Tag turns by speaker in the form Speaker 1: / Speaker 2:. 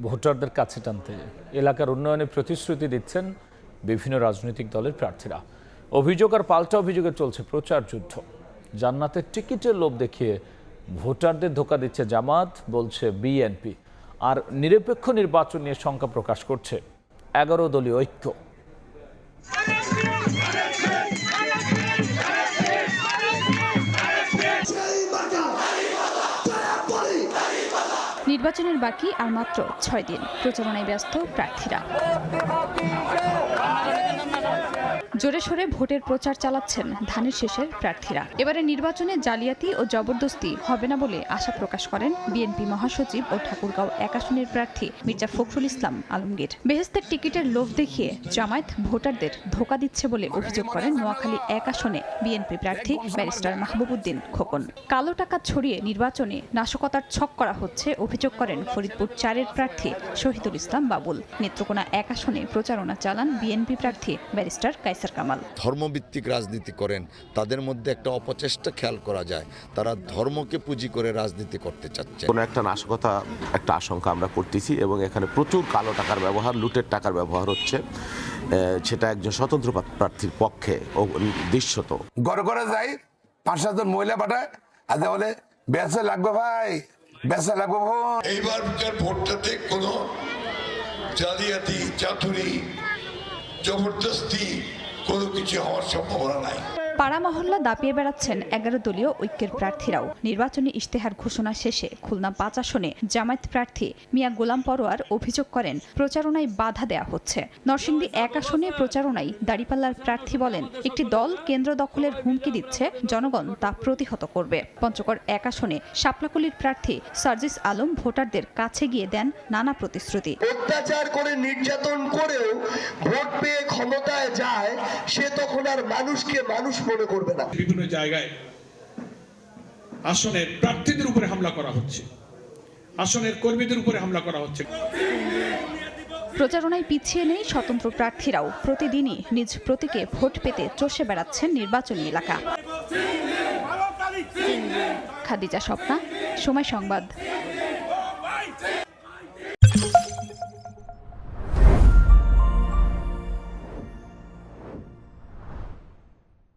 Speaker 1: ভোটারদের কাছে টানতে এলাকার উন্নয়নে প্রতিশ্রুতি দিচ্ছেন বিভিন্ন রাজনৈতিক দলের প্রার্থীরা। অভিযোগ আর পাল্টা অভিযোগে চলছে প্রচার যুদ্ধ। জান্নাতের টিকিটের লোভ দেখিয়ে ভোটারদের ধোঁকা দিচ্ছে জামাত, বলছে বিএনপি। আর নিরপেক্ষ নির্বাচন নিয়ে শঙ্কা প্রকাশ করছে 11 দলীয় ঐক্য।
Speaker 2: নির্বাচনের বাকি আর মাত্র 6 দিন, প্রচারণায় ব্যস্ত প্রার্থীরা। জোরে সোরে ভোটের প্রচার চালাচ্ছেন ধানের শেষের প্রার্থীরা। এবারে নির্বাচনে জালিয়াতি ও জবরদস্তি হবে না বলে আশা প্রকাশ করেন বিএনপি মহাসচিব ও ঠাকুরগাঁও 1 আসনের প্রার্থী মির্জা ফখরুল ইসলাম আলমগীর। বেহেশতের টিকিটের লোভ দেখিয়ে জামায়াত ভোটারদের ধোঁকা দিচ্ছে বলে অভিযোগ করেন নোয়াখালী 1 আসনে বিএনপি প্রার্থী ব্যারিস্টার মাহবুব উদ্দিন খোকন। কালো টাকা ছড়িয়ে নির্বাচনে নাশকতার ছক করা হচ্ছে অভিযোগ করেন ফরিদপুর 4-এর প্রার্থী শহীদুল ইসলাম বাবুল। নেত্রকোনা 1 আসনে প্রচারণা চালান বিএনপি প্রার্থী ব্যারিস্টার কায়সার কামাল।
Speaker 3: ধর্মভিত্তিক রাজনীতি করেন, তাদের মধ্যে একটা অপচেষ্টা খেয়াল করা যায়, তারা ধর্মকে পুঁজি করে রাজনীতি করতে চাচ্ছে।
Speaker 4: কোনো একটা নাশকতা একটা আশঙ্কা আমরা করতেছি এবং এখানে প্রচুর কালো টাকার ব্যবহার, লুটের টাকার ব্যবহার হচ্ছে। সেটা একজন স্বতন্ত্র প্রার্থীর পক্ষে দৃশ্যত।
Speaker 5: ঘরে ঘরে যাই 5-7 জন মহিলা পাঠায়, আর বলে বেসা লাগবে ভাই, বেসা লাগবে।
Speaker 6: এইবার ভোটটাতে কোনো জালিয়াতি, চাতুরি, জবরদস্তি কোনো কিছু হওয়ার সম্ভাবনা নাই।
Speaker 2: পাড়া মহল্লা দাপিয়ে বেড়াচ্ছেন 11 দলীয় ঐক্যের প্রার্থীরাও। নির্বাচনী ইশতেহার ঘোষণা শেষে খুলনা 5 আসনে জামায়াত প্রার্থী মিয়া গোলাম পরোয়ার অভিযোগ করেন প্রচারণায় বাধা দেয়া হচ্ছে। নরসিংদী 1 আসনে প্রচারণায় দাঁড়িপাল্লার প্রার্থী বলেন একটি দল কেন্দ্র দখলের হুমকি দিচ্ছে, জনগণ তা প্রতিহত করবে। পঞ্চগড় 1 আসনে শাপলাকলির প্রার্থী সার্জিস আলম ভোটারদের কাছে গিয়ে দেন নানা প্রতিশ্রুতি।
Speaker 7: অত্যাচার করে নির্যাতন করেও ভোট পেয়ে ক্ষমতায় যায়, সে তখন আর মানুষকে মানুষ মনে করবে না।
Speaker 8: বিভিন্ন জায়গায় আসনের প্রার্থীদের উপরে হামলা করা হচ্ছে, আসনের কর্মীদের উপরে হামলা করা হচ্ছে।
Speaker 2: প্রচারণায় পিছিয়ে নেই স্বতন্ত্র প্রার্থীরাও। প্রতিদিনই নিজ প্রতীকে ভোট পেতে চষে বেড়াচ্ছেন নির্বাচনী এলাকা। খাদিজা স্বপ্না, সময় সংবাদ।